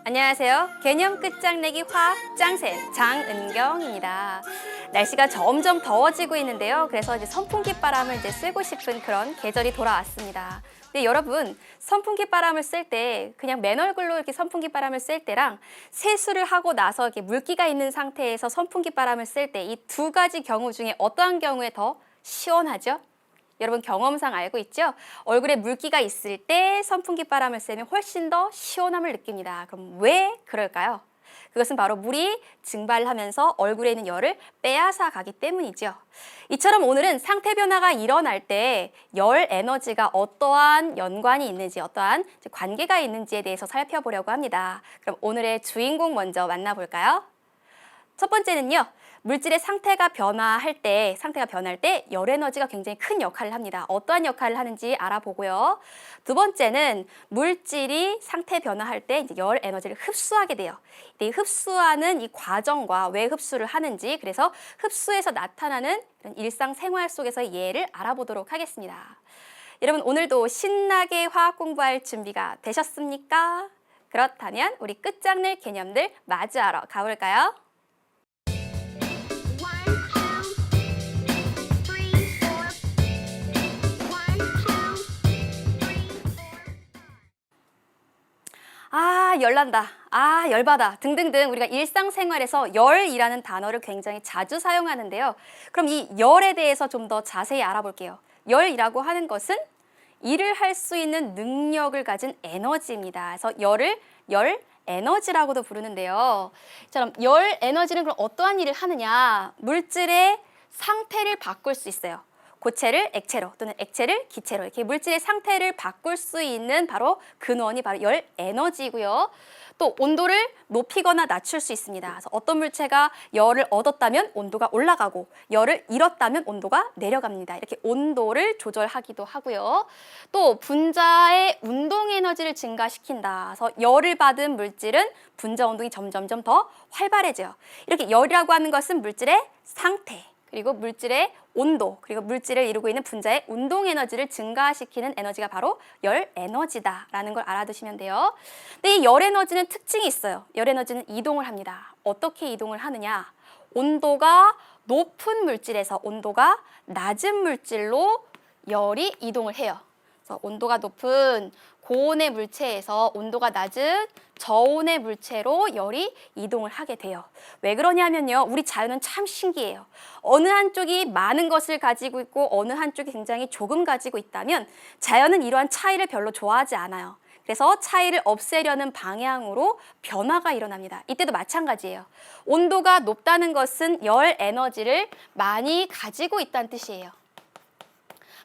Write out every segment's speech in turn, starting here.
안녕하세요. 개념 끝장내기 화학 짱센 장은경입니다. 날씨가 점점 더워지고 있는데요. 그래서 이제 선풍기 바람을 쐬고 싶은 그런 계절이 돌아왔습니다. 근데 여러분, 선풍기 바람을 쓸 때 그냥 맨 얼굴로 이렇게 선풍기 바람을 쓸 때랑 세수를 하고 나서 이렇게 물기가 있는 상태에서 선풍기 바람을 쓸 때 이 두 가지 경우 중에 어떠한 경우에 더 시원하죠? 여러분 경험상 알고 있죠? 얼굴에 물기가 있을 때 선풍기 바람을 쐬면 훨씬 더 시원함을 느낍니다. 그럼 왜 그럴까요? 그것은 바로 물이 증발하면서 얼굴에 있는 열을 빼앗아 가기 때문이죠. 이처럼 오늘은 상태 변화가 일어날 때 열 에너지가 어떠한 연관이 있는지, 어떠한 관계가 있는지에 대해서 살펴보려고 합니다. 그럼 오늘의 주인공 먼저 만나볼까요? 첫 번째는요. 물질의 상태가 변할 때 열 에너지가 굉장히 큰 역할을 합니다. 어떠한 역할을 하는지 알아보고요. 두 번째는 물질이 상태 변화할 때 이제 열 에너지를 흡수하게 돼요. 이 흡수하는 이 과정과 왜 흡수를 하는지, 그래서 흡수에서 나타나는 이런 일상생활 속에서의 예를 알아보도록 하겠습니다. 여러분 오늘도 신나게 화학 공부할 준비가 되셨습니까? 그렇다면 우리 끝장낼 개념들 마주하러 가볼까요? 열난다, 열받아 등등등 우리가 일상생활에서 열이라는 단어를 굉장히 자주 사용하는데요. 그럼 이 열에 대해서 좀 더 자세히 알아볼게요. 열이라고 하는 것은 일을 할 수 있는 능력을 가진 에너지입니다. 그래서 열을 열 에너지라고도 부르는데요. 이처럼 열 에너지는 그럼 어떠한 일을 하느냐? 물질의 상태를 바꿀 수 있어요. 고체를 액체로 또는 액체를 기체로 이렇게 물질의 상태를 바꿀 수 있는 바로 근원이 바로 열 에너지고요. 또 온도를 높이거나 낮출 수 있습니다. 그래서 어떤 물체가 열을 얻었다면 온도가 올라가고 열을 잃었다면 온도가 내려갑니다. 이렇게 온도를 조절하기도 하고요. 또 분자의 운동 에너지를 증가시킨다. 그래서 열을 받은 물질은 분자 운동이 점점점 더 활발해져요. 이렇게 열이라고 하는 것은 물질의 상태, 그리고 물질의 온도, 그리고 물질을 이루고 있는 분자의 운동 에너지를 증가시키는 에너지가 바로 열 에너지다라는 걸 알아두시면 돼요. 근데 이 열 에너지는 특징이 있어요. 열 에너지는 이동을 합니다. 어떻게 이동을 하느냐? 온도가 높은 물질에서 온도가 낮은 물질로 열이 이동을 해요. 그래서 온도가 높은 고온의 물체에서 온도가 낮은 저온의 물체로 열이 이동을 하게 돼요. 왜 그러냐면요. 우리 자연은 참 신기해요. 어느 한쪽이 많은 것을 가지고 있고 어느 한쪽이 굉장히 조금 가지고 있다면 자연은 이러한 차이를 별로 좋아하지 않아요. 그래서 차이를 없애려는 방향으로 변화가 일어납니다. 이때도 마찬가지예요. 온도가 높다는 것은 열 에너지를 많이 가지고 있다는 뜻이에요.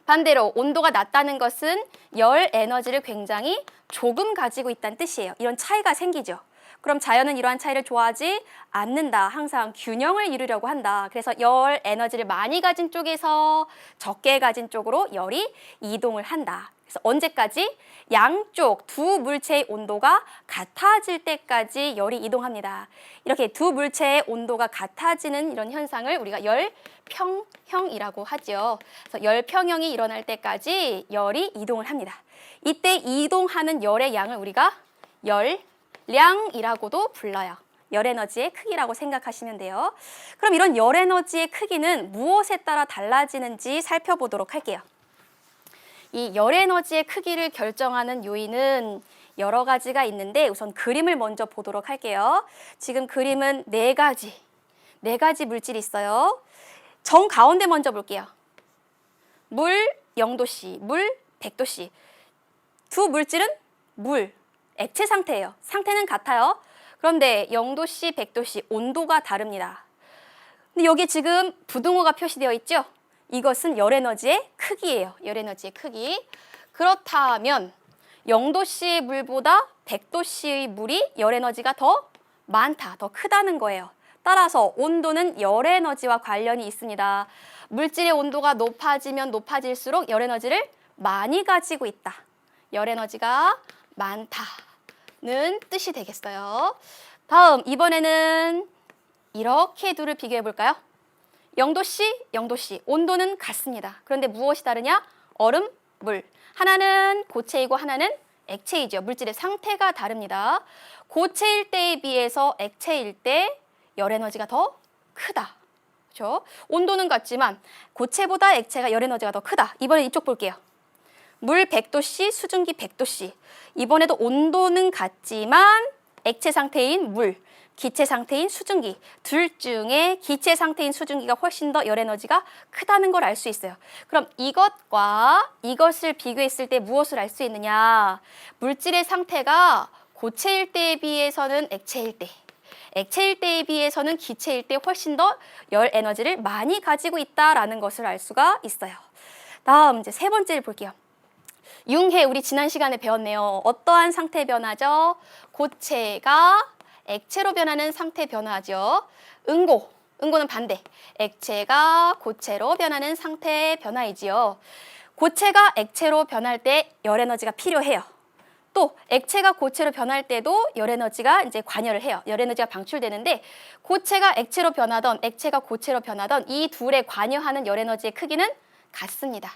반대로 온도가 낮다는 것은 열 에너지를 굉장히 조금 가지고 있다는 뜻이에요. 이런 차이가 생기죠. 그럼 자연은 이러한 차이를 좋아하지 않는다. 항상 균형을 이루려고 한다. 그래서 열 에너지를 많이 가진 쪽에서 적게 가진 쪽으로 열이 이동을 한다. 그래서 언제까지? 양쪽 두 물체의 온도가 같아질 때까지 열이 이동합니다. 이렇게 두 물체의 온도가 같아지는 이런 현상을 우리가 열평형이라고 하죠. 그래서 열평형이 일어날 때까지 열이 이동을 합니다. 이때 이동하는 열의 양을 우리가 열량이라고도 불러요. 열 에너지의 크기라고 생각하시면 돼요. 그럼 이런 열 에너지의 크기는 무엇에 따라 달라지는지 살펴보도록 할게요. 이 열 에너지의 크기를 결정하는 요인은 여러 가지가 있는데 우선 그림을 먼저 보도록 할게요. 지금 그림은 네 가지 물질이 있어요. 정 가운데 먼저 볼게요. 물 0도씨, 물 100도씨. 두 물질은 물, 액체 상태예요. 상태는 같아요. 그런데 0도씨, 100도씨 온도가 다릅니다. 근데 여기 지금 부등호가 표시되어 있죠? 이것은 열 에너지의 크기예요. 열 에너지의 크기. 그렇다면 0도씨의 물보다 100도씨의 물이 열 에너지가 더 많다, 더 크다는 거예요. 따라서 온도는 열 에너지와 관련이 있습니다. 물질의 온도가 높아지면 높아질수록 열 에너지를 많이 가지고 있다. 열 에너지가 많다는 뜻이 되겠어요. 다음 이번에는 이렇게 둘을 비교해 볼까요? 0도씨, 0도씨 온도는 같습니다. 그런데 무엇이 다르냐? 얼음, 물. 하나는 고체이고 하나는 액체이죠. 물질의 상태가 다릅니다. 고체일 때에 비해서 액체일 때 열 에너지가 더 크다. 그렇죠? 온도는 같지만 고체보다 액체가 열 에너지가 더 크다. 이번에 이쪽 볼게요. 물 100도씨, 수증기 100도씨. 이번에도 온도는 같지만 액체 상태인 물, 기체 상태인 수증기 둘 중에 기체 상태인 수증기가 훨씬 더 열 에너지가 크다는 걸 알 수 있어요. 그럼 이것과 이것을 비교했을 때 무엇을 알 수 있느냐? 물질의 상태가 고체일 때에 비해서는 액체일 때, 액체일 때에 비해서는 기체일 때 훨씬 더 열 에너지를 많이 가지고 있다라는 것을 알 수가 있어요. 다음 이제 세 번째를 볼게요. 융해, 우리 지난 시간에 배웠네요. 어떠한 상태 변화죠? 고체가 액체로 변하는 상태 변화죠. 응고, 응고는 반대. 액체가 고체로 변하는 상태 변화이지요. 고체가 액체로 변할 때 열 에너지가 필요해요. 또 액체가 고체로 변할 때도 열 에너지가 이제 관여를 해요. 열 에너지가 방출되는데 고체가 액체로 변하던 액체가 고체로 변하던 이 둘에 관여하는 열 에너지의 크기는 같습니다.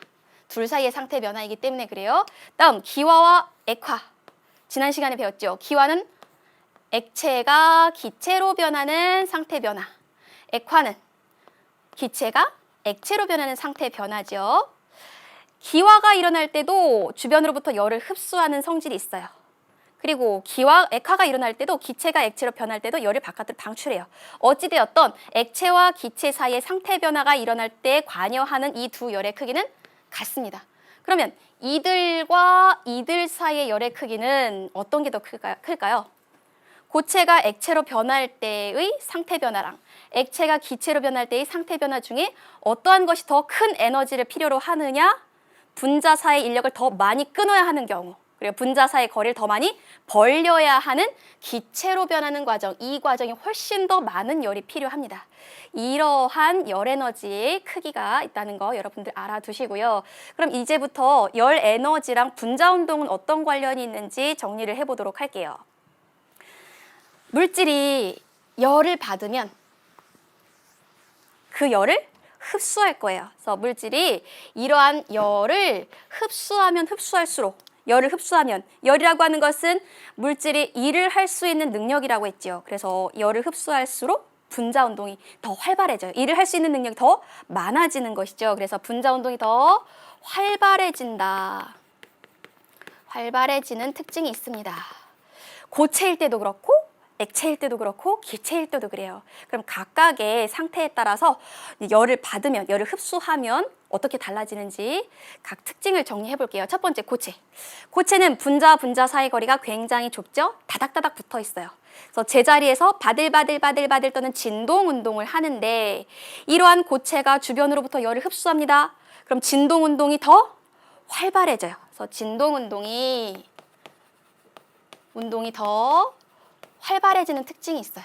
둘 사이의 상태 변화이기 때문에 그래요. 다음 기화와 액화. 지난 시간에 배웠죠. 기화는 액체가 기체로 변하는 상태 변화. 액화는 기체가 액체로 변하는 상태 변화죠. 기화가 일어날 때도 주변으로부터 열을 흡수하는 성질이 있어요. 그리고 액화가 일어날 때도 기체가 액체로 변할 때도 열을 바깥으로 방출해요. 어찌되었던 액체와 기체 사이의 상태 변화가 일어날 때 관여하는 이 두 열의 크기는 같습니다. 그러면 이들과 이들 사이의 열의 크기는 어떤 게 더 클까요? 고체가 액체로 변할 때의 상태 변화랑 액체가 기체로 변할 때의 상태 변화 중에 어떠한 것이 더 큰 에너지를 필요로 하느냐? 분자사의 인력을 더 많이 끊어야 하는 경우, 그리고 분자사의 거리를 더 많이 벌려야 하는 기체로 변하는 과정, 이 과정이 훨씬 더 많은 열이 필요합니다. 이러한 열 에너지의 크기가 있다는 거 여러분들 알아두시고요. 그럼 이제부터 열 에너지랑 분자 운동은 어떤 관련이 있는지 정리를 해보도록 할게요. 물질이 열을 받으면 그 열을 흡수할 거예요. 그래서 물질이 이러한 열을 흡수하면 흡수할수록 열을 흡수하면 열이라고 하는 것은 물질이 일을 할 수 있는 능력이라고 했죠. 그래서 열을 흡수할수록 분자 운동이 더 활발해져요. 일을 할 수 있는 능력이 더 많아지는 것이죠. 그래서 분자 운동이 더 활발해진다. 활발해지는 특징이 있습니다. 고체일 때도 그렇고 액체일 때도 그렇고 기체일 때도 그래요. 그럼 각각의 상태에 따라서 열을 받으면, 열을 흡수하면 어떻게 달라지는지 각 특징을 정리해 볼게요. 첫 번째, 고체. 고체는 분자 사이 거리가 굉장히 좁죠? 다닥다닥 붙어 있어요. 그래서 제자리에서 바들바들 떠는 진동 운동을 하는데 이러한 고체가 주변으로부터 열을 흡수합니다. 그럼 진동 운동이 더 활발해져요. 그래서 진동 운동이 더 활발해지는 특징이 있어요.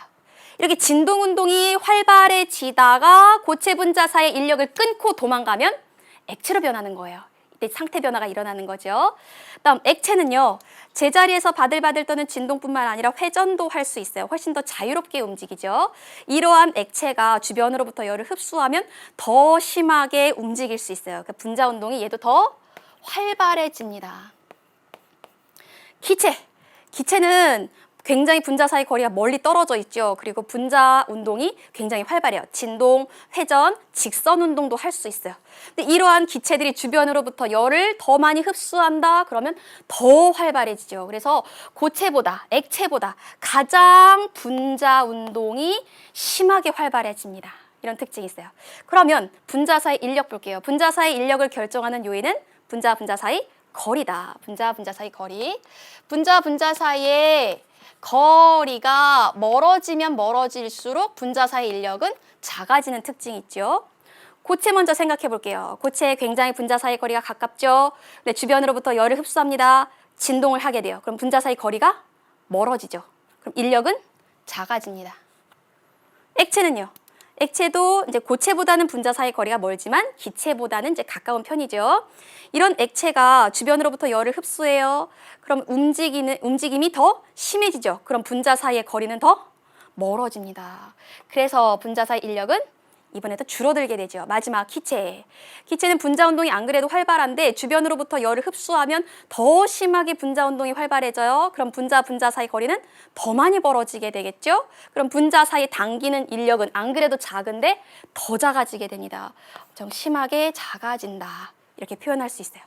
이렇게 진동 운동이 활발해지다가 고체 분자 사이의 인력을 끊고 도망가면 액체로 변하는 거예요. 이때 상태 변화가 일어나는 거죠. 다음 액체는요. 제자리에서 바들바들 떠는 진동뿐만 아니라 회전도 할 수 있어요. 훨씬 더 자유롭게 움직이죠. 이러한 액체가 주변으로부터 열을 흡수하면 더 심하게 움직일 수 있어요. 그러니까 분자 운동이 얘도 더 활발해집니다. 기체는 굉장히 분자 사이 거리가 멀리 떨어져 있죠. 그리고 분자 운동이 굉장히 활발해요. 진동, 회전, 직선 운동도 할 수 있어요. 근데 이러한 기체들이 주변으로부터 열을 더 많이 흡수한다 그러면 더 활발해지죠. 그래서 고체보다, 액체보다 가장 분자 운동이 심하게 활발해집니다. 이런 특징이 있어요. 그러면 분자 사이 인력 볼게요. 분자 사이 인력을 결정하는 요인은 분자 사이 거리다. 분자 사이 거리. 분자 사이의 거리가 멀어지면 멀어질수록 분자 사이 인력은 작아지는 특징이 있죠. 고체 먼저 생각해 볼게요. 고체 굉장히 분자 사이 거리가 가깝죠. 근데 주변으로부터 열을 흡수합니다. 진동을 하게 돼요. 그럼 분자 사이 거리가 멀어지죠. 그럼 인력은 작아집니다. 액체는요. 액체도 이제 고체보다는 분자 사이 거리가 멀지만 기체보다는 이제 가까운 편이죠. 이런 액체가 주변으로부터 열을 흡수해요. 그럼 움직임이 더 심해지죠. 그럼 분자 사이의 거리는 더 멀어집니다. 그래서 분자 사이 인력은 이번에도 줄어들게 되죠. 마지막 기체. 기체는 분자 운동이 안 그래도 활발한데 주변으로부터 열을 흡수하면 더 심하게 분자 운동이 활발해져요. 그럼 분자 사이 거리는 더 많이 벌어지게 되겠죠. 그럼 분자 사이 당기는 인력은 안 그래도 작은데 더 작아지게 됩니다. 엄청 심하게 작아진다. 이렇게 표현할 수 있어요.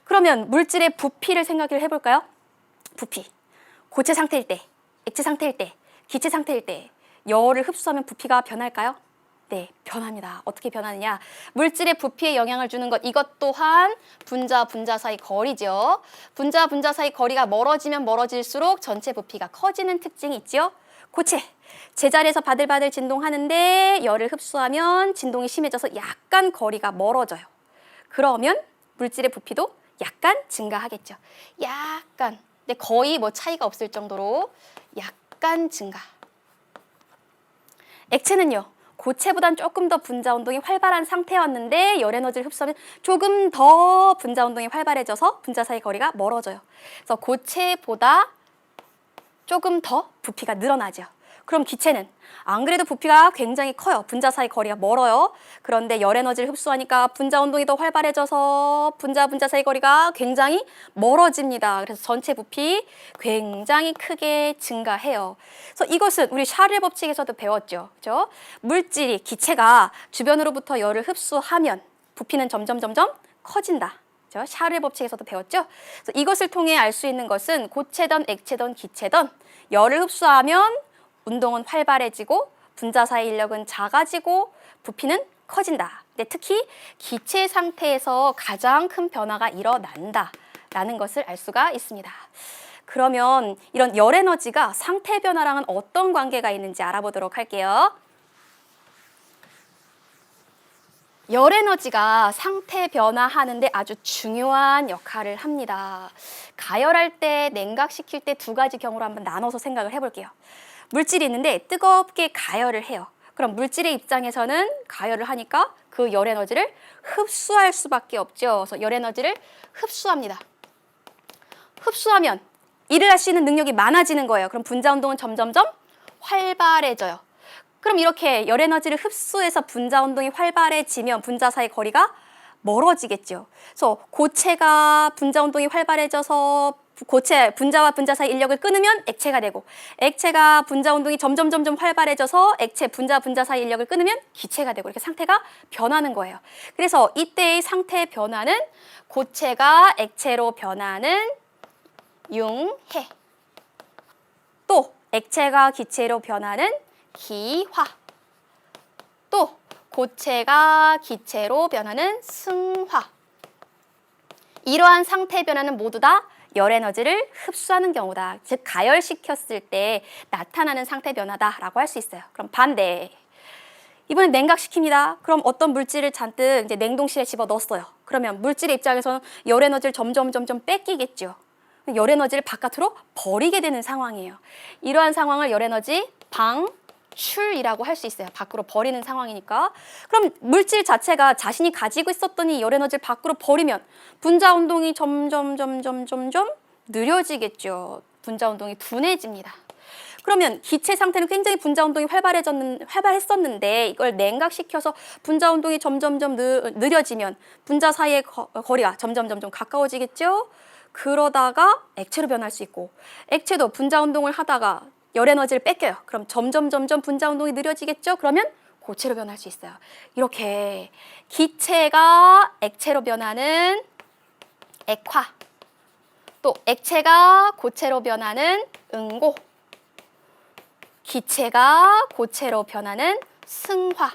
그러면 물질의 부피를 생각을 해볼까요? 부피. 고체 상태일 때, 액체 상태일 때, 기체 상태일 때 열을 흡수하면 부피가 변할까요? 네, 변합니다. 어떻게 변하느냐? 물질의 부피에 영향을 주는 것, 이것 또한 분자 사이 거리죠. 분자 사이 거리가 멀어지면 멀어질수록 전체 부피가 커지는 특징이 있죠. 고체, 제자리에서 바들바들 진동하는데 열을 흡수하면 진동이 심해져서 약간 거리가 멀어져요. 그러면 물질의 부피도 약간 증가하겠죠. 약간, 근데 거의 뭐 차이가 없을 정도로 약간 증가. 액체는요, 고체보단 조금 더 분자 운동이 활발한 상태였는데 열 에너지를 흡수하면 조금 더 분자 운동이 활발해져서 분자 사이 거리가 멀어져요. 그래서 고체보다 조금 더 부피가 늘어나죠. 그럼 기체는 안 그래도 부피가 굉장히 커요. 분자 사이 거리가 멀어요. 그런데 열 에너지를 흡수하니까 분자 운동이 더 활발해져서 분자 사이 거리가 굉장히 멀어집니다. 그래서 전체 부피 굉장히 크게 증가해요. 그래서 이것은 우리 샤르의 법칙에서도 배웠죠. 그죠? 물질이 기체가 주변으로부터 열을 흡수하면 부피는 점점 커진다. 샤르의 법칙에서도 배웠죠. 그래서 이것을 통해 알 수 있는 것은 고체든 액체든 기체든 열을 흡수하면 운동은 활발해지고 분자 사이 인력은 작아지고 부피는 커진다. 근데 특히 기체 상태에서 가장 큰 변화가 일어난다라는 것을 알 수가 있습니다. 그러면 이런 열 에너지가 상태 변화랑은 어떤 관계가 있는지 알아보도록 할게요. 열 에너지가 상태 변화하는데 아주 중요한 역할을 합니다. 가열할 때, 냉각시킬 때 두 가지 경우로 한번 나눠서 생각을 해볼게요. 물질이 있는데 뜨겁게 가열을 해요. 그럼 물질의 입장에서는 가열을 하니까 그 열 에너지를 흡수할 수밖에 없죠. 그래서 열 에너지를 흡수합니다. 흡수하면 일을 할 수 있는 능력이 많아지는 거예요. 그럼 분자 운동은 점점점 활발해져요. 그럼 이렇게 열 에너지를 흡수해서 분자 운동이 활발해지면 분자 사이 거리가 멀어지겠죠. 그래서 고체가 분자 운동이 활발해져서 분자와 분자 사이 인력을 끊으면 액체가 되고, 액체가 분자 운동이 점점 활발해져서 분자 사이 인력을 끊으면 기체가 되고, 이렇게 상태가 변하는 거예요. 그래서 이때의 상태 변화는 고체가 액체로 변하는 융해, 또 액체가 기체로 변하는 기화, 또 고체가 기체로 변하는 승화. 이러한 상태 변화는 모두 다 열 에너지를 흡수하는 경우다. 즉 가열시켰을 때 나타나는 상태 변화다라고 할 수 있어요. 그럼 반대. 이번엔 냉각시킵니다. 그럼 어떤 물질을 잔뜩 이제 냉동실에 집어 넣었어요. 그러면 물질의 입장에서는 열 에너지를 점점 뺏기겠죠. 열 에너지를 바깥으로 버리게 되는 상황이에요. 이러한 상황을 열 에너지 방출이라고 할 수 있어요. 밖으로 버리는 상황이니까. 그럼 물질 자체가 자신이 가지고 있었던 이 열 에너지를 밖으로 버리면 분자 운동이 점점 느려지겠죠. 분자 운동이 둔해집니다. 그러면 기체 상태는 굉장히 분자 운동이 활발했었는데 이걸 냉각시켜서 분자 운동이 점점 느려지면 분자 사이의 거리가 점점 가까워지겠죠. 그러다가 액체로 변할 수 있고, 액체도 분자 운동을 하다가 열 에너지를 뺏겨요. 그럼 점점 분자 운동이 느려지겠죠. 그러면 고체로 변할 수 있어요. 이렇게 기체가 액체로 변하는 액화, 또 액체가 고체로 변하는 응고, 기체가 고체로 변하는 승화.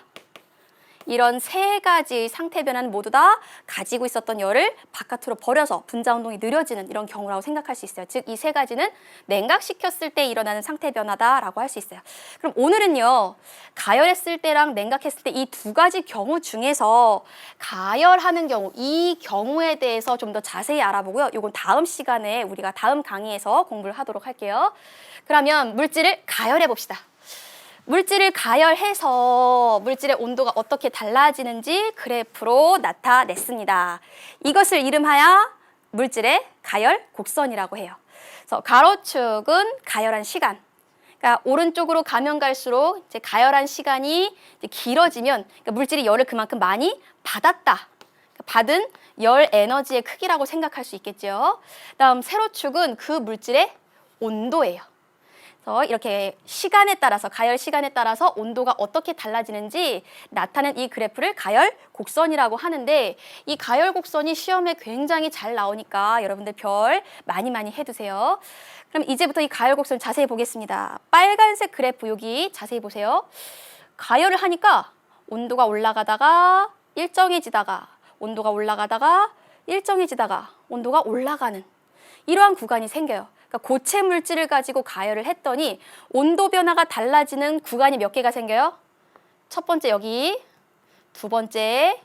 이런 세 가지 상태 변화는 모두 다 가지고 있었던 열을 바깥으로 버려서 분자 운동이 느려지는 이런 경우라고 생각할 수 있어요. 즉, 이 세 가지는 냉각시켰을 때 일어나는 상태 변화다라고 할 수 있어요. 그럼 오늘은요, 가열했을 때랑 냉각했을 때 이 두 가지 경우 중에서 가열하는 경우, 이 경우에 대해서 좀 더 자세히 알아보고요. 이건 다음 시간에 우리가 다음 강의에서 공부를 하도록 할게요. 그러면 물질을 가열해 봅시다. 물질을 가열해서 물질의 온도가 어떻게 달라지는지 그래프로 나타냈습니다. 이것을 이름하여 물질의 가열 곡선이라고 해요. 그래서 가로축은 가열한 시간, 그러니까 오른쪽으로 가면 갈수록 이제 가열한 시간이 이제 길어지면 그러니까 물질이 열을 그만큼 많이 받았다. 그러니까 받은 열 에너지의 크기라고 생각할 수 있겠죠. 다음 세로축은 그 물질의 온도예요. 그래서 이렇게 시간에 따라서 가열 시간에 따라서 온도가 어떻게 달라지는지 나타낸 이 그래프를 가열 곡선이라고 하는데 이 가열 곡선이 시험에 굉장히 잘 나오니까 여러분들 별 많이 해두세요. 그럼 이제부터 이 가열 곡선 자세히 보겠습니다. 빨간색 그래프 여기 자세히 보세요. 가열을 하니까 온도가 올라가다가 일정해지다가 온도가 올라가다가 일정해지다가 온도가 올라가는 이러한 구간이 생겨요. 그러니까 고체 물질을 가지고 가열을 했더니 온도 변화가 달라지는 구간이 몇 개가 생겨요? 첫 번째 여기, 두 번째,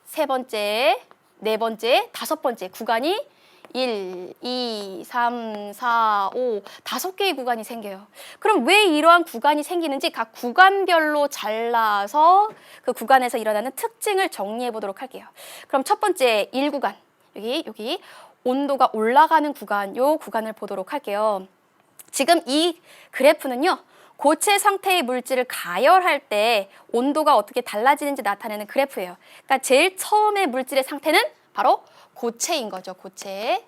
세 번째, 네 번째, 다섯 번째 구간이 1, 2, 3, 4, 5, 5개의 구간이 생겨요. 그럼 왜 이러한 구간이 생기는지 각 구간별로 잘라서 그 구간에서 일어나는 특징을 정리해 보도록 할게요. 그럼 첫 번째 1구간, 여기 온도가 올라가는 구간, 요 구간을 보도록 할게요. 지금 이 그래프는요, 고체 상태의 물질을 가열할 때 온도가 어떻게 달라지는지 나타내는 그래프예요. 그러니까 제일 처음에 물질의 상태는 바로 고체인 거죠, 고체.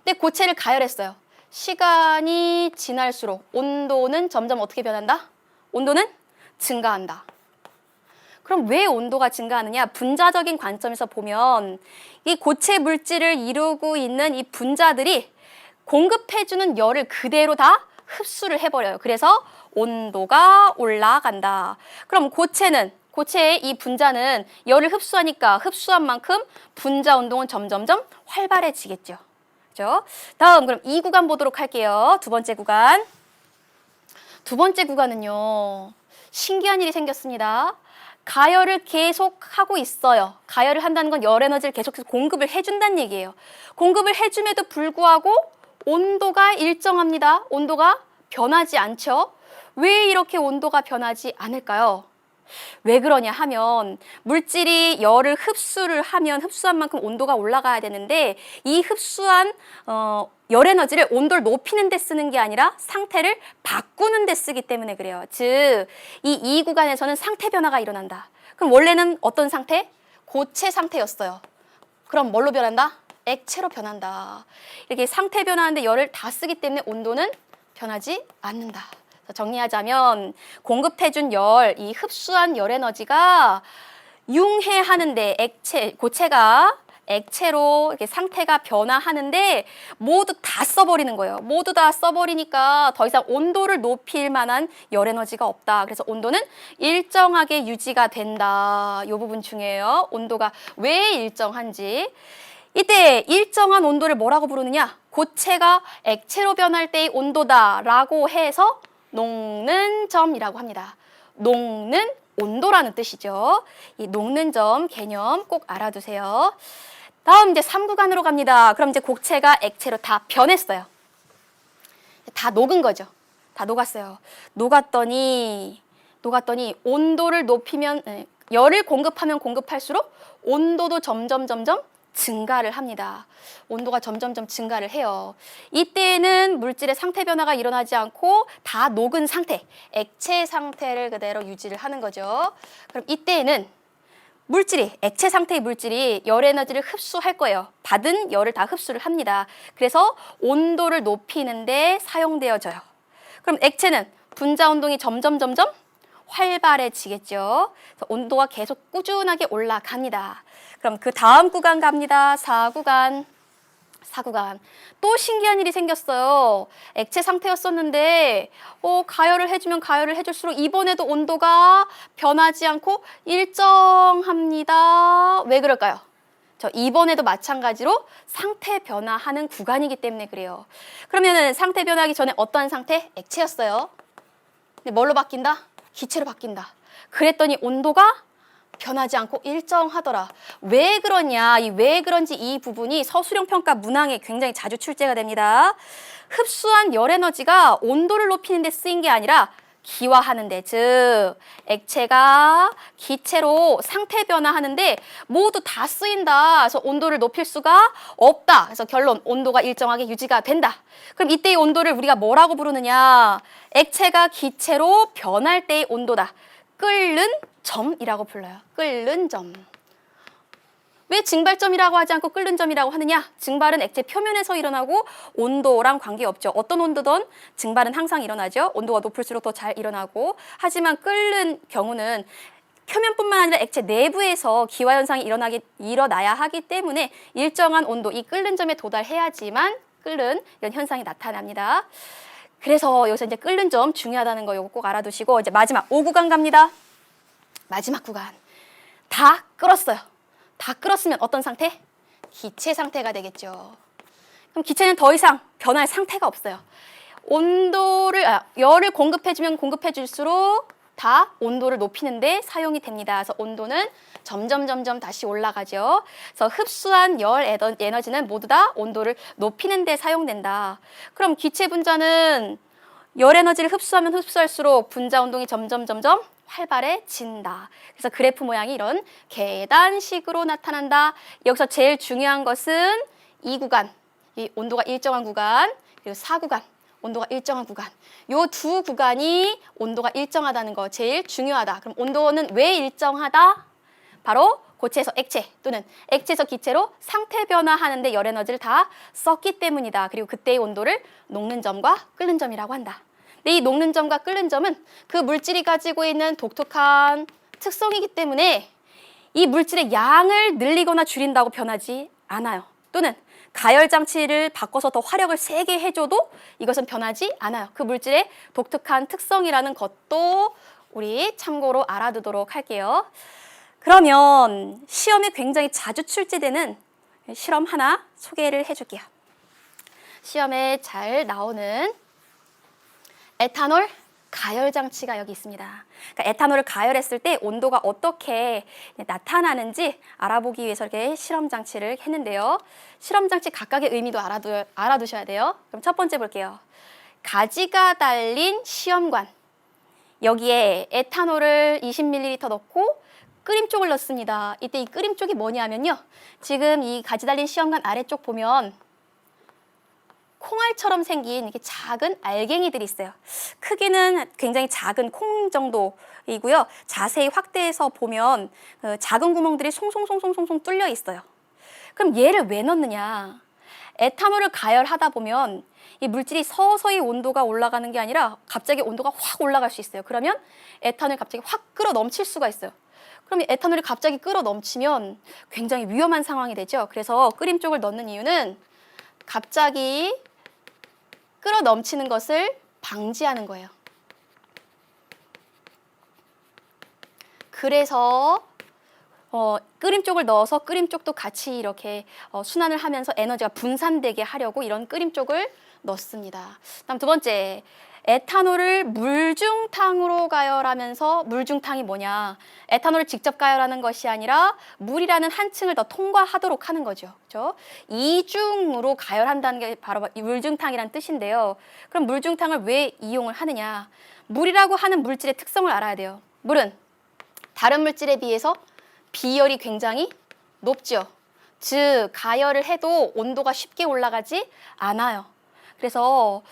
근데 고체를 가열했어요. 시간이 지날수록 온도는 점점 어떻게 변한다? 온도는 증가한다. 그럼 왜 온도가 증가하느냐? 분자적인 관점에서 보면 이 고체 물질을 이루고 있는 이 분자들이 공급해주는 열을 그대로 다 흡수를 해버려요. 그래서 온도가 올라간다. 그럼 고체의 이 분자는 열을 흡수하니까 흡수한 만큼 분자 운동은 점점점 활발해지겠죠. 그렇죠? 다음 그럼 이 구간 보도록 할게요. 두 번째 구간. 두 번째 구간은요. 신기한 일이 생겼습니다. 가열을 계속 하고 있어요. 가열을 한다는 건 열 에너지를 계속해서 공급을 해준다는 얘기예요. 공급을 해줌에도 불구하고 온도가 일정합니다. 온도가 변하지 않죠. 왜 이렇게 온도가 변하지 않을까요? 왜 그러냐 하면 물질이 열을 흡수를 하면 흡수한 만큼 온도가 올라가야 되는데 이 흡수한 열 에너지를 온도를 높이는 데 쓰는 게 아니라 상태를 바꾸는 데 쓰기 때문에 그래요. 즉, 이 구간에서는 상태 변화가 일어난다. 그럼 원래는 어떤 상태? 고체 상태였어요. 그럼 뭘로 변한다? 액체로 변한다. 이렇게 상태 변화하는데 열을 다 쓰기 때문에 온도는 변하지 않는다. 정리하자면 공급해준 열, 이 흡수한 열 에너지가 융해하는데 고체가 액체로 이렇게 상태가 변화하는데 모두 다 써버리는 거예요. 모두 다 써버리니까 더 이상 온도를 높일 만한 열 에너지가 없다. 그래서 온도는 일정하게 유지가 된다. 이 부분 중요해요. 온도가 왜 일정한지. 이때 일정한 온도를 뭐라고 부르느냐? 고체가 액체로 변할 때의 온도다라고 해서 녹는 점이라고 합니다. 녹는 온도라는 뜻이죠. 이 녹는 점 개념 꼭 알아두세요. 다음 이제 3구간으로 갑니다. 그럼 이제 고체가 액체로 다 변했어요. 다 녹은 거죠. 다 녹았어요. 녹았더니 온도를 높이면 열을 공급하면 공급할수록 온도도 점점 증가를 합니다. 온도가 점점 증가를 해요. 이때에는 물질의 상태 변화가 일어나지 않고 다 녹은 상태, 액체 상태를 그대로 유지를 하는 거죠. 그럼 이때에는 액체 상태의 물질이 열 에너지를 흡수할 거예요. 받은 열을 다 흡수를 합니다. 그래서 온도를 높이는 데 사용되어져요. 그럼 액체는 분자 운동이 점점 활발해지겠죠. 그래서 온도가 계속 꾸준하게 올라갑니다. 그럼 그 다음 구간 갑니다. 4구간. 또 신기한 일이 생겼어요. 액체 상태였었는데 가열을 해줄수록 이번에도 온도가 변하지 않고 일정합니다. 왜 그럴까요? 이번에도 마찬가지로 상태 변화하는 구간이기 때문에 그래요. 그러면은 상태 변화하기 전에 어떠한 상태? 액체였어요. 근데 뭘로 바뀐다? 기체로 바뀐다. 그랬더니 온도가 변하지 않고 일정하더라. 왜 그러냐? 왜 그런지 이 부분이 서술형 평가 문항에 굉장히 자주 출제가 됩니다. 흡수한 열 에너지가 온도를 높이는 데 쓰인 게 아니라 기화하는데, 즉 액체가 기체로 상태 변화하는데 모두 다 쓰인다. 그래서 온도를 높일 수가 없다. 그래서 결론, 온도가 일정하게 유지가 된다. 그럼 이때의 온도를 우리가 뭐라고 부르느냐? 액체가 기체로 변할 때의 온도다. 끓는 점이라고 불러요. 끓는 점. 왜 증발점이라고 하지 않고 끓는 점이라고 하느냐? 증발은 액체 표면에서 일어나고 온도랑 관계없죠. 어떤 온도든 증발은 항상 일어나죠. 온도가 높을수록 더 잘 일어나고. 하지만 끓는 경우는 표면뿐만 아니라 액체 내부에서 기화 현상이 일어나야 하기 때문에 일정한 온도, 이 끓는 점에 도달해야지만 끓는 이런 현상이 나타납니다. 그래서 여기서 이제 끓는 점 중요하다는 거 이거 꼭 알아두시고, 이제 마지막 5구간 갑니다. 마지막 구간. 다 끓었어요. 다 끓었으면 어떤 상태? 기체 상태가 되겠죠. 그럼 기체는 더 이상 변할 상태가 없어요. 열을 공급해주면 공급해줄수록 다 온도를 높이는데 사용이 됩니다. 그래서 온도는 점점 다시 올라가죠. 그래서 흡수한 열 에너지는 모두 다 온도를 높이는 데 사용된다. 그럼 기체 분자는 열 에너지를 흡수하면 흡수할수록 분자 운동이 점점 활발해진다. 그래서 그래프 모양이 이런 계단식으로 나타난다. 여기서 제일 중요한 것은 이 구간, 이 온도가 일정한 구간, 그리고 4구간, 온도가 일정한 구간. 요 두 구간이 온도가 일정하다는 거 제일 중요하다. 그럼 온도는 왜 일정하다? 바로 고체에서 액체 또는 액체에서 기체로 상태 변화하는데 열 에너지를 다 썼기 때문이다. 그리고 그때의 온도를 녹는 점과 끓는 점이라고 한다. 근데 이 녹는 점과 끓는 점은 그 물질이 가지고 있는 독특한 특성이기 때문에 이 물질의 양을 늘리거나 줄인다고 변하지 않아요. 또는 가열 장치를 바꿔서 더 화력을 세게 해줘도 이것은 변하지 않아요. 그 물질의 독특한 특성이라는 것도 우리 참고로 알아두도록 할게요. 그러면 시험에 굉장히 자주 출제되는 실험 하나 소개를 해줄게요. 시험에 잘 나오는 에탄올 가열 장치가 여기 있습니다. 그러니까 에탄올을 가열했을 때 온도가 어떻게 나타나는지 알아보기 위해서 이렇게 실험 장치를 했는데요. 실험 장치 각각의 의미도 알아두셔야 돼요. 그럼 첫 번째 볼게요. 가지가 달린 시험관. 여기에 에탄올을 20ml 넣고 끓임 쪽을 넣습니다. 이때 이 끓임 쪽이 뭐냐면요. 지금 이 가지 달린 시험관 아래쪽 보면 콩알처럼 생긴 이렇게 작은 알갱이들이 있어요. 크기는 굉장히 작은 콩 정도이고요. 자세히 확대해서 보면 작은 구멍들이 송송송송송송 뚫려 있어요. 그럼 얘를 왜 넣느냐? 에탄올을 가열하다 보면 이 물질이 서서히 온도가 올라가는 게 아니라 갑자기 온도가 확 올라갈 수 있어요. 그러면 에탄올이 갑자기 확 끓어 넘칠 수가 있어요. 그럼 에탄올이 갑자기 끓어 넘치면 굉장히 위험한 상황이 되죠. 그래서 끓임 쪽을 넣는 이유는 갑자기 끓어 넘치는 것을 방지하는 거예요. 그래서 끓임 쪽을 넣어서 끓임 쪽도 같이 이렇게 순환을 하면서 에너지가 분산되게 하려고 이런 끓임 쪽을 넣습니다. 다음 두 번째, 에탄올을 물중탕으로 가열하면서, 물중탕이 뭐냐? 에탄올을 직접 가열하는 것이 아니라 물이라는 한 층을 더 통과하도록 하는 거죠. 그렇죠? 이중으로 가열한다는 게 바로 이 물중탕이란 뜻인데요. 그럼 물중탕을 왜 이용을 하느냐? 물이라고 하는 물질의 특성을 알아야 돼요. 물은 다른 물질에 비해서 비열이 굉장히 높죠. 즉 가열을 해도 온도가 쉽게 올라가지 않아요. 그래서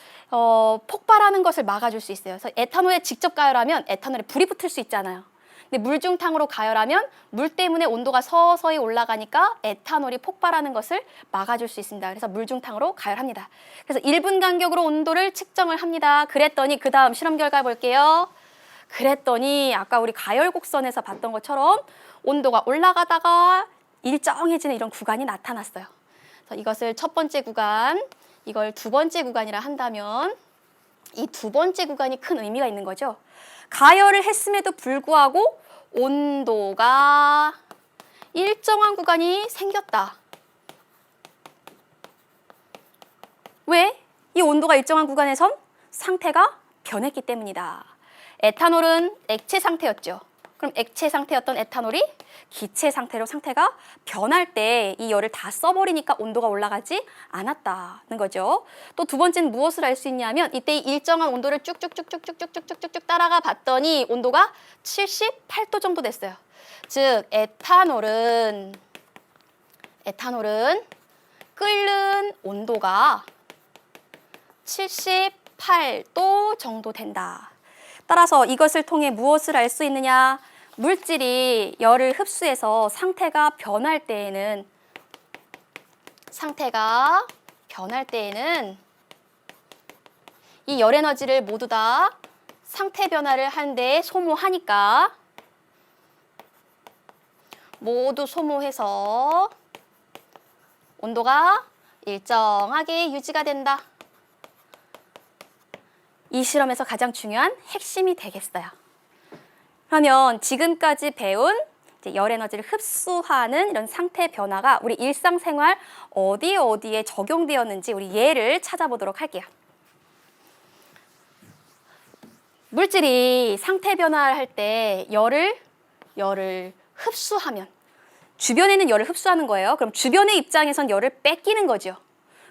폭발하는 것을 막아줄 수 있어요. 그래서 에탄올에 직접 가열하면 에탄올에 불이 붙을 수 있잖아요. 근데 물중탕으로 가열하면 물 때문에 온도가 서서히 올라가니까 에탄올이 폭발하는 것을 막아줄 수 있습니다. 그래서 물중탕으로 가열합니다. 그래서 1분 간격으로 온도를 측정을 합니다. 그랬더니 그 다음 실험 결과 볼게요. 그랬더니 아까 우리 가열 곡선에서 봤던 것처럼 온도가 올라가다가 일정해지는 이런 구간이 나타났어요. 그래서 이것을 첫 번째 구간, 이걸 두 번째 구간이라 한다면 이 두 번째 구간이 큰 의미가 있는 거죠. 가열을 했음에도 불구하고 온도가 일정한 구간이 생겼다. 왜? 이 온도가 일정한 구간에선 상태가 변했기 때문이다. 에탄올은 액체 상태였죠. 그럼 액체 상태였던 에탄올이 기체 상태로 상태가 변할 때 이 열을 다 써버리니까 온도가 올라가지 않았다는 거죠. 또 두 번째는 무엇을 알 수 있냐면 이때 일정한 온도를 쭉쭉쭉쭉쭉쭉쭉쭉 따라가 봤더니 온도가 78도 정도 됐어요. 즉 에탄올은 끓는 온도가 78도 정도 된다. 따라서 이것을 통해 무엇을 알 수 있느냐? 물질이 열을 흡수해서 상태가 변할 때에는 이 열 에너지를 모두 다 상태 변화를 하는 데 소모하니까 모두 소모해서 온도가 일정하게 유지가 된다. 이 실험에서 가장 중요한 핵심이 되겠어요. 그러면 지금까지 배운 열 에너지를 흡수하는 이런 상태 변화가 우리 일상생활 어디에 적용되었는지 우리 예를 찾아보도록 할게요. 물질이 상태 변화를 할 때 열을 흡수하면 주변에 있는 열을 흡수하는 거예요. 그럼 주변의 입장에선 열을 뺏기는 거죠.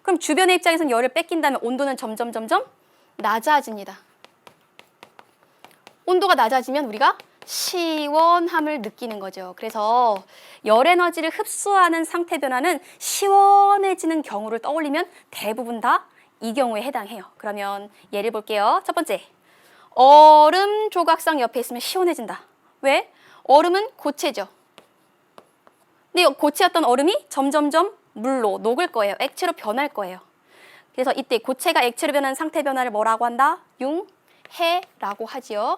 그럼 주변의 입장에선 열을 뺏긴다면 온도는 점점 낮아집니다. 온도가 낮아지면 우리가 시원함을 느끼는 거죠. 그래서 열 에너지를 흡수하는 상태 변화는 시원해지는 경우를 떠올리면 대부분 다 이 경우에 해당해요. 그러면 예를 볼게요. 첫 번째, 얼음 조각상 옆에 있으면 시원해진다. 왜? 얼음은 고체죠. 근데 고체였던 얼음이 점점점 물로 녹을 거예요. 액체로 변할 거예요. 그래서 이때 고체가 액체로 변하는 상태 변화를 뭐라고 한다? 융해라고 하지요.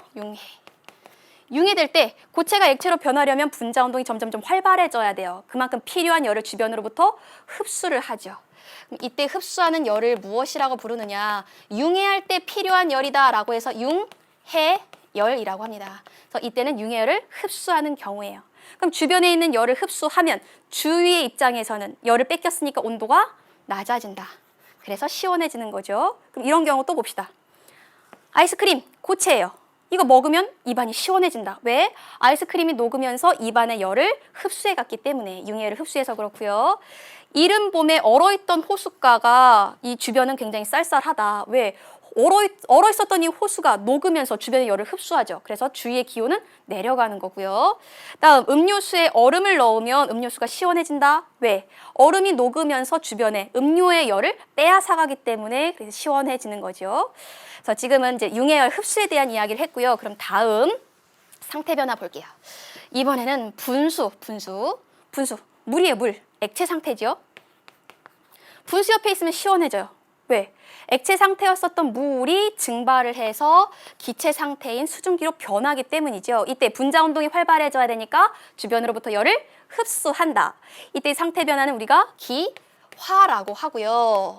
융해될 때 고체가 액체로 변하려면 분자 운동이 점점점 활발해져야 돼요. 그만큼 필요한 열을 주변으로부터 흡수를 하죠. 그럼 이때 흡수하는 열을 무엇이라고 부르느냐? 융해할 때 필요한 열이다 라고 해서 융해열이라고 합니다. 그래서 이때는 융해열을 흡수하는 경우예요. 그럼 주변에 있는 열을 흡수하면 주위의 입장에서는 열을 뺏겼으니까 온도가 낮아진다. 그래서 시원해지는 거죠. 그럼 이런 경우 또 봅시다. 아이스크림 고체예요. 이거 먹으면 입안이 시원해진다. 왜? 아이스크림이 녹으면서 입안의 열을 흡수해 갔기 때문에 융해열을 흡수해서 그렇고요. 이른 봄에 얼어있던 호숫가가 이 주변은 굉장히 쌀쌀하다. 왜? 얼어 있었던 이 호수가 녹으면서 주변의 열을 흡수하죠. 그래서 주위의 기온은 내려가는 거고요. 다음 음료수에 얼음을 넣으면 음료수가 시원해진다. 왜? 얼음이 녹으면서 주변에 음료의 열을 빼앗아가기 때문에 그래서 시원해지는 거죠. 그래서 지금은 이제 융해열 흡수에 대한 이야기를 했고요. 그럼 다음 상태 변화 볼게요. 이번에는 분수. 물이에요, 물. 액체 상태죠. 분수 옆에 있으면 시원해져요. 왜? 액체 상태였었던 물이 증발을 해서 기체 상태인 수증기로 변하기 때문이죠. 이때 분자 운동이 활발해져야 되니까 주변으로부터 열을 흡수한다. 이때 상태 변화는 우리가 기화라고 하고요.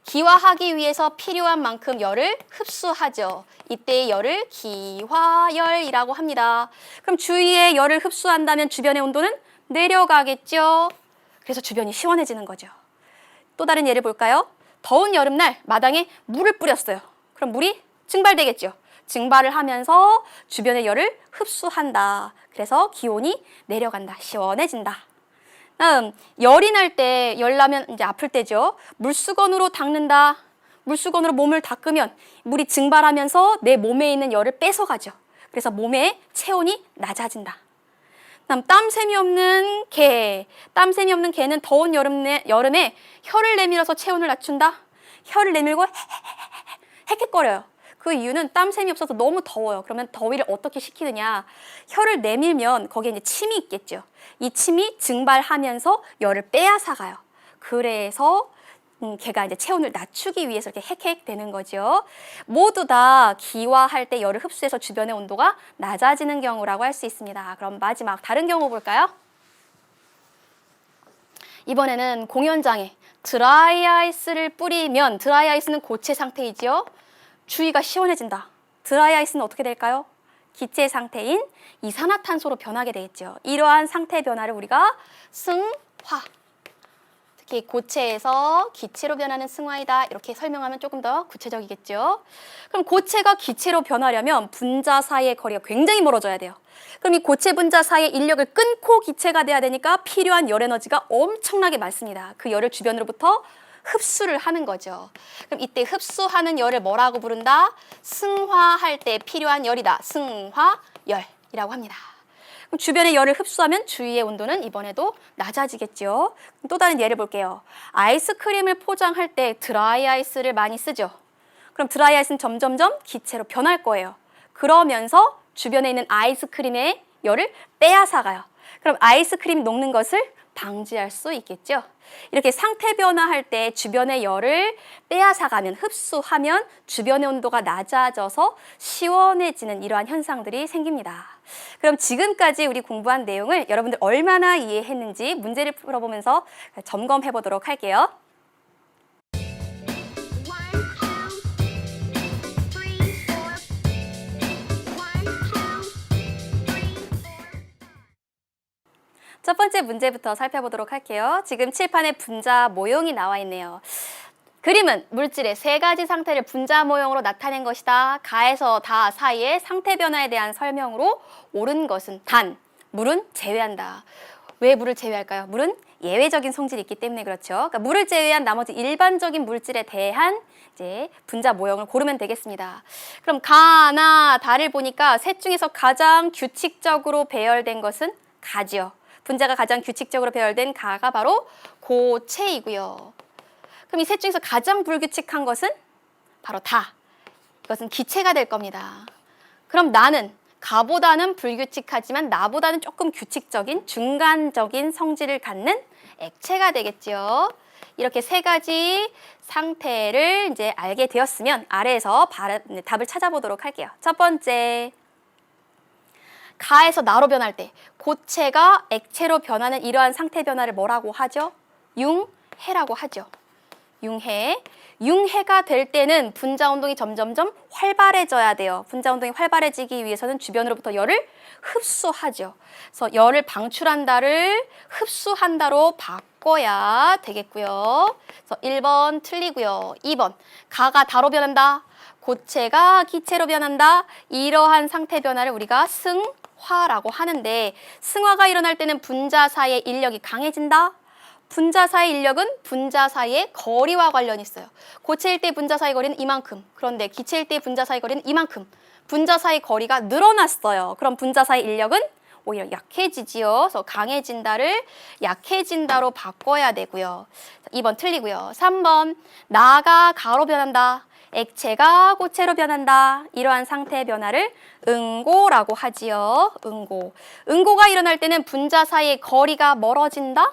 기화하기 위해서 필요한 만큼 열을 흡수하죠. 이때의 열을 기화열이라고 합니다. 그럼 주위에 열을 흡수한다면 주변의 온도는 내려가겠죠. 그래서 주변이 시원해지는 거죠. 또 다른 예를 볼까요? 더운 여름날 마당에 물을 뿌렸어요. 그럼 물이 증발되겠죠. 증발을 하면서 주변의 열을 흡수한다. 그래서 기온이 내려간다. 시원해진다. 다음, 열이 날 때, 열 나면 이제 아플 때죠. 물수건으로 닦는다. 물수건으로 몸을 닦으면 물이 증발하면서 내 몸에 있는 열을 뺏어가죠. 그래서 몸의 체온이 낮아진다. 다음, 땀샘이 없는 개. 땀샘이 없는 개는 더운 여름에 혀를 내밀어서 체온을 낮춘다. 혀를 내밀고 헥헥거려요. 그 이유는 땀샘이 없어서 너무 더워요. 그러면 더위를 어떻게 식히느냐. 혀를 내밀면 거기에 이제 침이 있겠죠. 이 침이 증발하면서 열을 빼앗아가요. 그래서 걔가 이제 체온을 낮추기 위해서 이렇게 헥헥 되는 거죠. 모두 다 기화할 때 열을 흡수해서 주변의 온도가 낮아지는 경우라고 할 수 있습니다. 그럼 마지막 다른 경우 볼까요? 이번에는 공연장에 드라이 아이스를 뿌리면 드라이 아이스는 고체 상태이지요. 주위가 시원해진다. 드라이 아이스는 어떻게 될까요? 기체 상태인 이산화탄소로 변하게 되겠죠. 이러한 상태 변화를 우리가 승화, 이렇게 고체에서 기체로 변하는 승화이다. 이렇게 설명하면 조금 더 구체적이겠죠. 그럼 고체가 기체로 변하려면 분자 사이의 거리가 굉장히 멀어져야 돼요. 그럼 이 고체 분자 사이의 인력을 끊고 기체가 돼야 되니까 필요한 열 에너지가 엄청나게 많습니다. 그 열을 주변으로부터 흡수를 하는 거죠. 그럼 이때 흡수하는 열을 뭐라고 부른다? 승화할 때 필요한 열이다. 승화열이라고 합니다. 그럼 주변의 열을 흡수하면 주위의 온도는 이번에도 낮아지겠죠. 또 다른 예를 볼게요. 아이스크림을 포장할 때 드라이 아이스를 많이 쓰죠. 그럼 드라이 아이스는 점점점 기체로 변할 거예요. 그러면서 주변에 있는 아이스크림의 열을 빼앗아가요. 그럼 아이스크림 녹는 것을 방지할 수 있겠죠. 이렇게 상태 변화할 때 주변의 열을 빼앗아가면, 흡수하면 주변의 온도가 낮아져서 시원해지는 이러한 현상들이 생깁니다. 그럼 지금까지 우리 공부한 내용을 여러분들 얼마나 이해했는지 문제를 풀어보면서 점검해 보도록 할게요. 첫 번째 문제부터 살펴보도록 할게요. 지금 칠판에 분자 모형이 나와 있네요. 그림은 물질의 세 가지 상태를 분자 모형으로 나타낸 것이다. 가에서 다 사이의 상태 변화에 대한 설명으로 옳은 것은 단, 물은 제외한다. 왜 물을 제외할까요? 물은 예외적인 성질이 있기 때문에 그렇죠. 그러니까 물을 제외한 나머지 일반적인 물질에 대한 이제 분자 모형을 고르면 되겠습니다. 그럼 가나 다를 보니까 셋 중에서 가장 규칙적으로 배열된 것은 가지요. 분자가 가장 규칙적으로 배열된 가가 바로 고체이고요. 그럼 이 셋 중에서 가장 불규칙한 것은 바로 다. 이것은 기체가 될 겁니다. 그럼 나는 가보다는 불규칙하지만 나보다는 조금 규칙적인 중간적인 성질을 갖는 액체가 되겠죠. 이렇게 세 가지 상태를 이제 알게 되었으면 아래에서 답을 찾아보도록 할게요. 첫 번째. 가에서 나로 변할 때 고체가 액체로 변하는 이러한 상태 변화를 뭐라고 하죠? 융해라고 하죠. 융해. 융해가 될 때는 분자 운동이 점점점 활발해져야 돼요. 분자 운동이 활발해지기 위해서는 주변으로부터 열을 흡수하죠. 그래서 열을 방출한다를 흡수한다로 바꿔야 되겠고요. 그래서 1번 틀리고요. 2번 가가 다로 변한다. 고체가 기체로 변한다. 이러한 상태 변화를 우리가 승화라고 하는데 승화가 일어날 때는 분자 사이의 인력이 강해진다. 분자 사이 인력은 분자 사이의 거리와 관련이 있어요. 고체일 때 분자 사이 거리는 이만큼. 그런데 기체일 때 분자 사이 거리는 이만큼. 분자 사이 거리가 늘어났어요. 그럼 분자 사이 인력은 오히려 약해지지요. 그래서 강해진다를 약해진다로 바꿔야 되고요. 2번 틀리고요. 3번 나가 가로 변한다. 액체가 고체로 변한다. 이러한 상태의 변화를 응고라고 하지요. 응고. 응고가 일어날 때는 분자 사이의 거리가 멀어진다.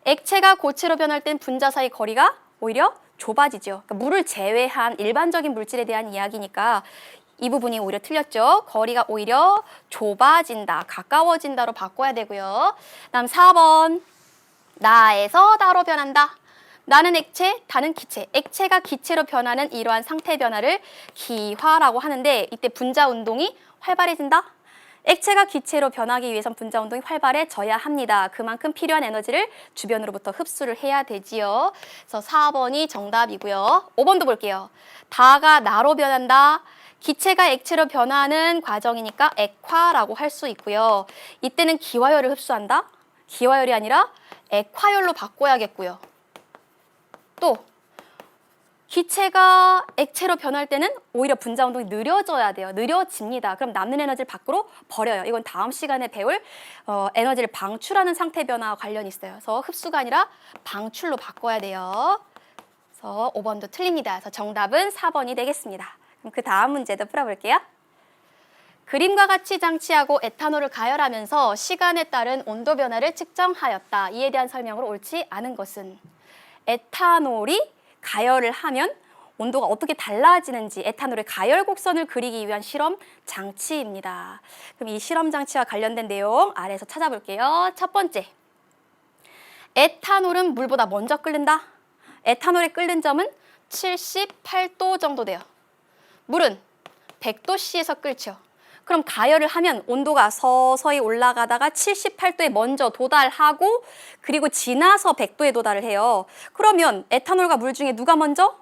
액체가 고체로 변할 땐 분자 사이 거리가 오히려 좁아지죠. 그러니까 물을 제외한 일반적인 물질에 대한 이야기니까 이 부분이 오히려 틀렸죠. 거리가 오히려 좁아진다, 가까워진다로 바꿔야 되고요. 다음 4번. 나에서 다로 변한다. 나는 액체, 다는 기체. 액체가 기체로 변하는 이러한 상태 변화를 기화라고 하는데 이때 분자 운동이 활발해진다. 액체가 기체로 변하기 위해선 분자 운동이 활발해져야 합니다. 그만큼 필요한 에너지를 주변으로부터 흡수를 해야 되지요. 그래서 4번이 정답이고요. 5번도 볼게요. 다가 나로 변한다. 기체가 액체로 변하는 과정이니까 액화라고 할 수 있고요. 이때는 기화열을 흡수한다. 기화열이 아니라 액화열로 바꿔야겠고요. 또 기체가 액체로 변할 때는 오히려 분자 운동이 느려져야 돼요. 느려집니다. 그럼 남는 에너지를 밖으로 버려요. 이건 다음 시간에 배울 에너지를 방출하는 상태 변화와 관련이 있어요. 그래서 흡수가 아니라 방출로 바꿔야 돼요. 그래서 5번도 틀립니다. 그래서 정답은 4번이 되겠습니다. 그럼 그 다음 문제도 풀어볼게요. 그림과 같이 장치하고 에탄올을 가열하면서 시간에 따른 온도 변화를 측정하였다. 이에 대한 설명으로 옳지 않은 것은 에탄올이 가열을 하면 온도가 어떻게 달라지는지 에탄올의 가열 곡선을 그리기 위한 실험 장치입니다. 그럼 이 실험 장치와 관련된 내용 아래에서 찾아볼게요. 첫 번째, 에탄올은 물보다 먼저 끓는다. 에탄올의 끓는 점은 78도 정도 돼요. 물은 100도씨에서 끓죠. 그럼 가열을 하면 온도가 서서히 올라가다가 78도에 먼저 도달하고 그리고 지나서 100도에 도달을 해요. 그러면 에탄올과 물 중에 누가 먼저?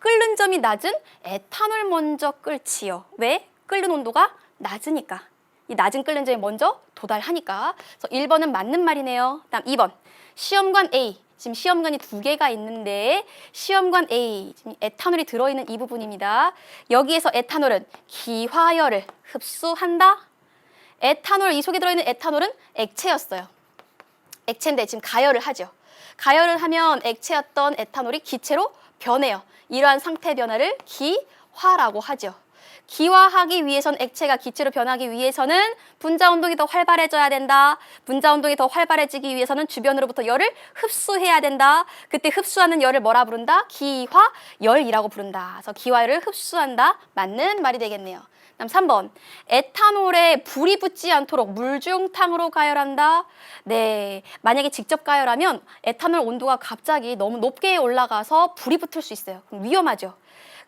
끓는 점이 낮은 에탄올 먼저 끓지요. 왜? 끓는 온도가 낮으니까. 이 낮은 끓는 점이 먼저 도달하니까. 그래서 1번은 맞는 말이네요. 다음 2번. 시험관 A. 지금 시험관이 2개가 있는데 시험관 A, 지금 에탄올이 들어있는 이 부분입니다. 여기에서 에탄올은 기화열을 흡수한다. 에탄올, 이 속에 들어있는 에탄올은 액체였어요. 액체인데 지금 가열을 하죠. 가열을 하면 액체였던 에탄올이 기체로 변해요. 이러한 상태 변화를 기화라고 하죠. 기화하기 위해선 액체가 기체로 변하기 위해서는 분자 운동이 더 활발해져야 된다. 분자 운동이 더 활발해지기 위해서는 주변으로부터 열을 흡수해야 된다. 그때 흡수하는 열을 뭐라 부른다? 기화열이라고 부른다. 그래서 기화열을 흡수한다. 맞는 말이 되겠네요. 다음 3번. 에탄올에 불이 붙지 않도록 물중탕으로 가열한다. 네, 만약에 직접 가열하면 에탄올 온도가 갑자기 너무 높게 올라가서 불이 붙을 수 있어요. 그럼 위험하죠.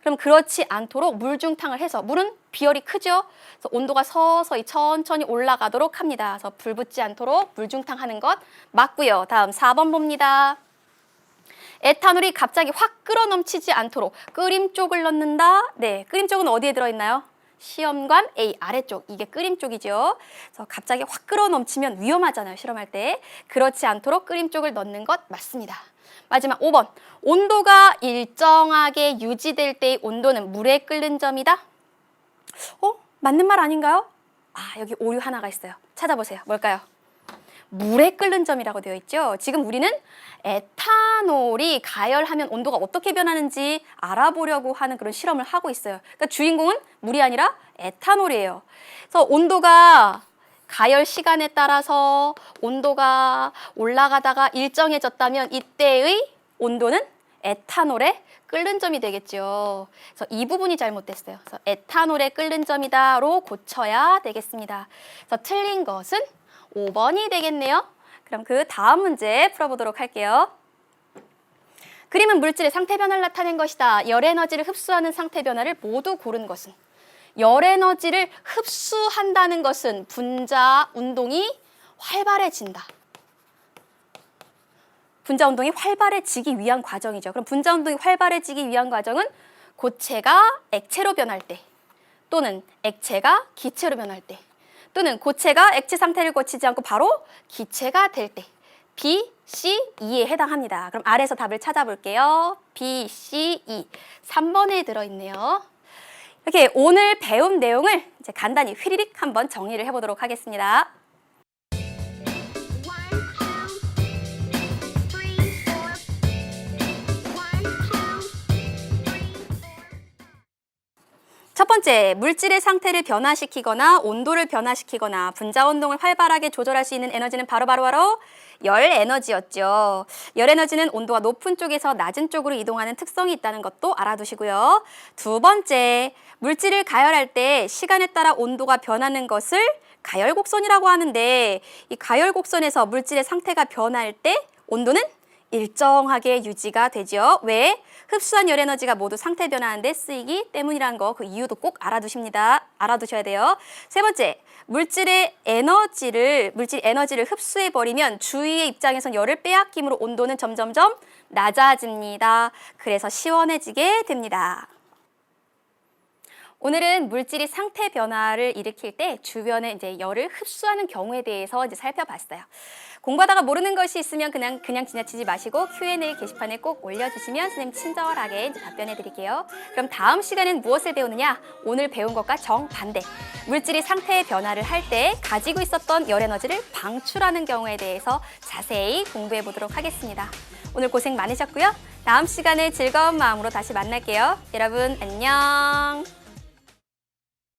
그럼 그렇지 않도록 물중탕을 해서, 물은 비열이 크죠? 그래서 온도가 서서히 천천히 올라가도록 합니다. 그래서 불 붙지 않도록 물중탕 하는 것 맞고요. 다음 4번 봅니다. 에탄올이 갑자기 확 끓어 넘치지 않도록 끓임 쪽을 넣는다. 네, 끓임 쪽은 어디에 들어있나요? 시험관 A 아래쪽, 이게 끓임 쪽이죠. 그래서 갑자기 확 끓어 넘치면 위험하잖아요, 실험할 때. 그렇지 않도록 끓임 쪽을 넣는 것 맞습니다. 마지막 5번. 온도가 일정하게 유지될 때의 온도는 물에 끓는 점이다. 맞는 말 아닌가요? 여기 오류 하나가 있어요. 찾아보세요. 뭘까요? 물에 끓는 점이라고 되어 있죠. 지금 우리는 에탄올이 가열하면 온도가 어떻게 변하는지 알아보려고 하는 그런 실험을 하고 있어요. 그러니까 주인공은 물이 아니라 에탄올이에요. 그래서 온도가 가열 시간에 따라서 온도가 올라가다가 일정해졌다면 이때의 온도는 에탄올의 끓는 점이 되겠죠. 그래서 이 부분이 잘못됐어요. 그래서 에탄올의 끓는 점이다로 고쳐야 되겠습니다. 그래서 틀린 것은 5번이 되겠네요. 그럼 그 다음 문제 풀어보도록 할게요. 그림은 물질의 상태 변화를 나타낸 것이다. 열 에너지를 흡수하는 상태 변화를 모두 고른 것은? 열 에너지를 흡수한다는 것은 분자 운동이 활발해진다. 분자 운동이 활발해지기 위한 과정이죠. 그럼 분자 운동이 활발해지기 위한 과정은 고체가 액체로 변할 때, 또는 액체가 기체로 변할 때, 또는 고체가 액체 상태를 거치지 않고 바로 기체가 될 때. B, C, E에 해당합니다. 그럼 아래에서 답을 찾아볼게요. B, C, E. 3번에 들어있네요. 이렇게 오늘 배운 내용을 이제 간단히 휘리릭 한번 정리를 해보도록 하겠습니다. 첫 번째, 물질의 상태를 변화시키거나 온도를 변화시키거나 분자 운동을 활발하게 조절할 수 있는 에너지는 바로 열 에너지였죠. 열 에너지는 온도가 높은 쪽에서 낮은 쪽으로 이동하는 특성이 있다는 것도 알아두시고요. 두 번째, 물질을 가열할 때 시간에 따라 온도가 변하는 것을 가열곡선이라고 하는데, 이 가열곡선에서 물질의 상태가 변할 때 온도는 일정하게 유지가 되죠. 왜? 흡수한 열 에너지가 모두 상태 변화하는 데 쓰이기 때문이라는 거, 그 이유도 꼭 알아두셔야 돼요. 세 번째, 물질의 에너지를 흡수해버리면 주위의 입장에선 열을 빼앗김으로 온도는 점점점 낮아집니다. 그래서 시원해지게 됩니다. 오늘은 물질이 상태 변화를 일으킬 때 주변에 이제 열을 흡수하는 경우에 대해서 이제 살펴봤어요. 공부하다가 모르는 것이 있으면 그냥 지나치지 마시고 Q&A 게시판에 꼭 올려주시면 선생님 친절하게 이제 답변해 드릴게요. 그럼 다음 시간엔 무엇을 배우느냐? 오늘 배운 것과 정반대. 물질이 상태의 변화를 할 때 가지고 있었던 열 에너지를 방출하는 경우에 대해서 자세히 공부해 보도록 하겠습니다. 오늘 고생 많으셨고요. 다음 시간에 즐거운 마음으로 다시 만날게요. 여러분 안녕.